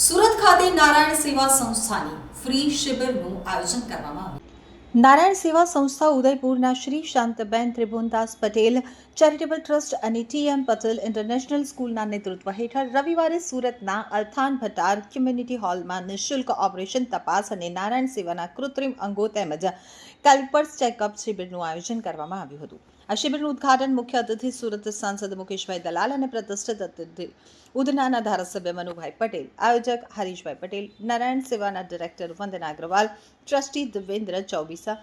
સુરત ખાતે નારાયણ સેવા સંસ્થાની ફ્રી શિબિરનું આયોજન કરવામાં આવ્યું। નારાયણ સેવા સંસ્થા ઉદયપુરના શ્રી શાંતબેન ત્રિભુવનદાસ પટેલ ચેરિટેબલ ટ્રસ્ટ અને ટી.એમ. પટેલ ઇન્ટરનેશનલ સ્કૂલના નેતૃત્વ હેઠળ રવિવારે સુરતના અલથાન ભટાર કમ્યુનિટી હોલમાં નિઃશુલ્ક ઓપરેશન તપાસ અને નારાયણ સેવાના કૃત્રિમ અંગો તેમજ કેલ્પર્સ ચેકઅપ શિબિરનું આયોજન કરવામાં આવ્યું હતું। આ શિબિરનું ઉદ્ઘાટન મુખ્ય અતિથિ સુરત સાંસદ મુકેશભાઈ દલાલ અને પ્રતિષ્ઠિત અતિથિ ઉધનાના ધારાસભ્ય મનુભાઈ પટેલ, આયોજક હરીશભાઈ પટેલ, નારાયણ સેવાના ડિરેક્ટર વંદના અગ્રવાલ, ટ્રસ્ટી દેવેન્દ્ર ચૌબીસા,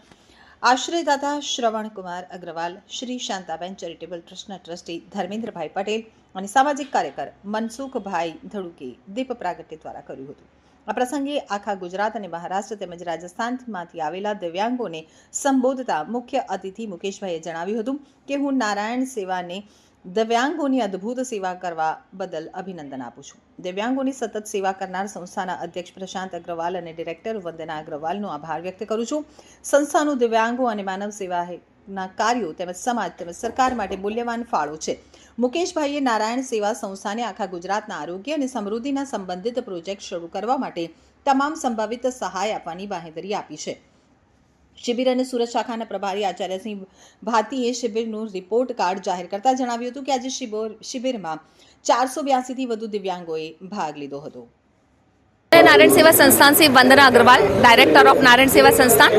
આશ્રયદાતા શ્રવણકુમાર અગ્રવાલ, શ્રી શાંતાબેન ચેરિટેબલ ટ્રસ્ટના ટ્રસ્ટી ધર્મેન્દ્રભાઈ પટેલ અને સામાજિક કાર્યકર મનસુખભાઈ ધડુકે દીપ પ્રાગટ્ય દ્વારા કર્યું હતું। આ પ્રસંગે આખા ગુજરાત અને મહારાષ્ટ્ર તેમજ રાજસ્થાનમાંથી આવેલા દિવ્યાંગોને સંબોધતા મુખ્ય અતિથિ મુકેશભાઈએ જણાવ્યું હતું કે હું નારાયણ સેવાને દિવ્યાંગોની અદ્ભુત સેવા કરવા બદલ અભિનંદન આપું છું। દિવ્યાંગોની સતત સેવા કરનાર સંસ્થાના અધ્યક્ષ પ્રશાંત અગ્રવાલ અને ડિરેક્ટર વંદના અગ્રવાલનો આભાર વ્યક્ત કરું છું। સંસ્થાનું દિવ્યાંગો અને માનવ સેવાના કાર્યો તેમજ સમાજ તેમજ સરકાર માટે મૂલ્યવાન ફાળો છે। મુકેશભાઈએ નારાયણ સેવા સંસ્થાને આખા ગુજરાતના આરોગ્ય અને સમૃદ્ધિના સંબંધિત પ્રોજેક્ટ શરૂ કરવા માટે તમામ સંભવિત સહાય આપવાની બાંહેધરી આપી છે। શિબિર અને સુરત શાખાના પ્રભારી આચાર્યસિંહ ભાતીએ શિબિરનું રિપોર્ટ કાર્ડ જાહેર કરતા જણાવ્યું હતું કે આજે શિબિરમાં 482થી વધુ દિવ્યાંગોએ ભાગ લીધો હતો। नारायण सेवा संस्थान से वंदना अग्रवाल, डायरेक्टर ऑफ नारायण सेवा संस्थान।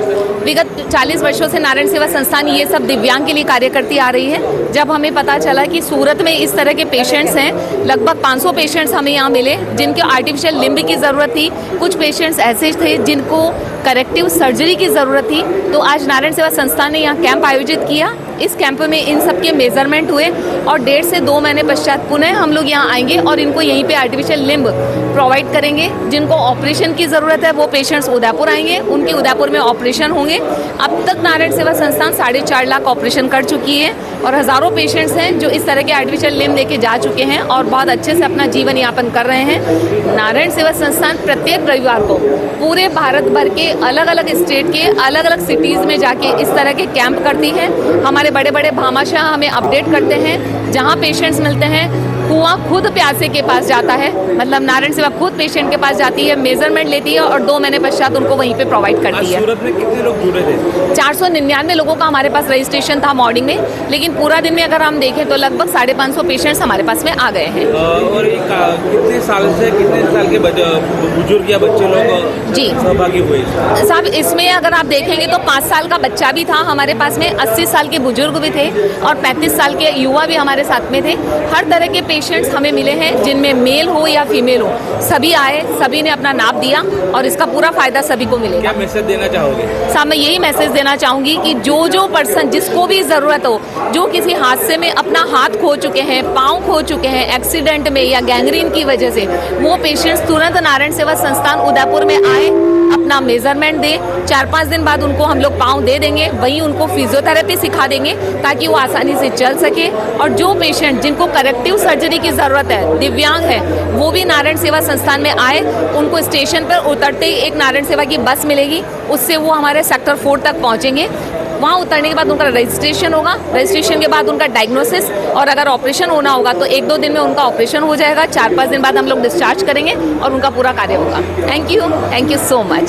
विगत 40 वर्षों से नारायण सेवा संस्थान ये सब दिव्यांग के लिए कार्य करती आ रही है। जब हमें पता चला कि सूरत में इस तरह के पेशेंट्स हैं, लगभग 500 पेशेंट्स हमें यहाँ मिले जिनके आर्टिफिशियल लिम्ब की ज़रूरत थी, कुछ पेशेंट्स ऐसे थे जिनको करेक्टिव सर्जरी की ज़रूरत थी, तो आज नारायण सेवा संस्थान ने यहाँ कैंप आयोजित किया। इस कैंप में इन सब के मेजरमेंट हुए और 1.5 से 2 महीने पश्चात पुनः हम लोग यहाँ आएंगे और इनको यहीं पे आर्टिफिशियल लिम्ब प्रोवाइड करेंगे। जिनको ऑपरेशन की ज़रूरत है वो पेशेंट्स उदयपुर आएंगे, उनके उदयपुर में ऑपरेशन होंगे। अब तक नारायण सेवा संस्थान 4.5 लाख ऑपरेशन कर चुकी है और हज़ारों पेशेंट्स हैं जो इस तरह के आर्टिफिशियल लिम्ब लेके जा चुके हैं और बहुत अच्छे से अपना जीवन यापन कर रहे हैं। नारायण सेवा संस्थान प्रत्येक रविवार को पूरे भारत भर के अलग अलग स्टेट के अलग अलग सिटीज़ में जाके इस तरह के कैंप करती है। हमारे बड़े बड़े भामाशाह हमें अपडेट करते हैं, जहाँ पेशेंट्स मिलते हैं कुआं खुद प्यासे के पास जाता है, मतलब नारायण सेवा खुद पेशेंट के पास जाती है, मेजरमेंट लेती है और 2 महीने पश्चात उनको वहीं पे प्रोवाइड करती है। सूरत में कितने लोग जुड़े थे? 499 लोगों का हमारे पास रजिस्ट्रेशन था मॉर्निंग में, लेकिन पूरा दिन में अगर हम देखें तो लगभग 550 पेशेंट्स हमारे पास में आ गए हैं। और कितने साल के बुजुर्ग या बच्चे लोग जी सहभागी हुए? साहब इसमें अगर आप देखेंगे तो 5 साल का बच्चा भी था हमारे पास में, 80 साल के बुजुर्ग भी थे और 35 साल के युवा भी हमारे साथ में थे। हर तरह के पेशेंट्स हमें मिले हैं, जिनमें मेल हो या फीमेल हो, सभी आए, सभी ने अपना नाप दिया और इसका पूरा फायदा सभी को मिलेगा। क्या मैसेज देना चाहोगे? साहब मैं यही मैसेज देना चाहूँगी कि जो पर्सन जिसको भी ज़रूरत हो, जो किसी हादसे में अपना हाथ खो चुके हैं, पाँव खो चुके हैं, एक्सीडेंट में या गैंग्रीन की वजह से, वो पेशेंट्स तुरंत नारायण सेवा संस्थान उदयपुर में आए, अपना मेजरमेंट दें। 4-5 दिन बाद उनको हम लोग पाँव दे देंगे, वहीं उनको फिजियोथेरेपी सिखा देंगे ताकि वो आसानी से चल सके। और जो पेशेंट जिनको करेक्टिव सर्जरी की ज़रूरत है, दिव्यांग है, वो भी नारायण सेवा संस्थान में आए। उनको स्टेशन पर उतरते ही एक नारायण सेवा की बस मिलेगी, उससे वो हमारे सेक्टर 4 तक पहुँचेंगे। वहाँ उतरने के बाद उनका रजिस्ट्रेशन होगा, रजिस्ट्रेशन के बाद उनका डायग्नोसिस, और अगर ऑपरेशन होना होगा तो 1-2 दिन में उनका ऑपरेशन हो जाएगा। 4-5 दिन बाद हम लोग डिस्चार्ज करेंगे और उनका पूरा कार्य होगा। Thank you so much.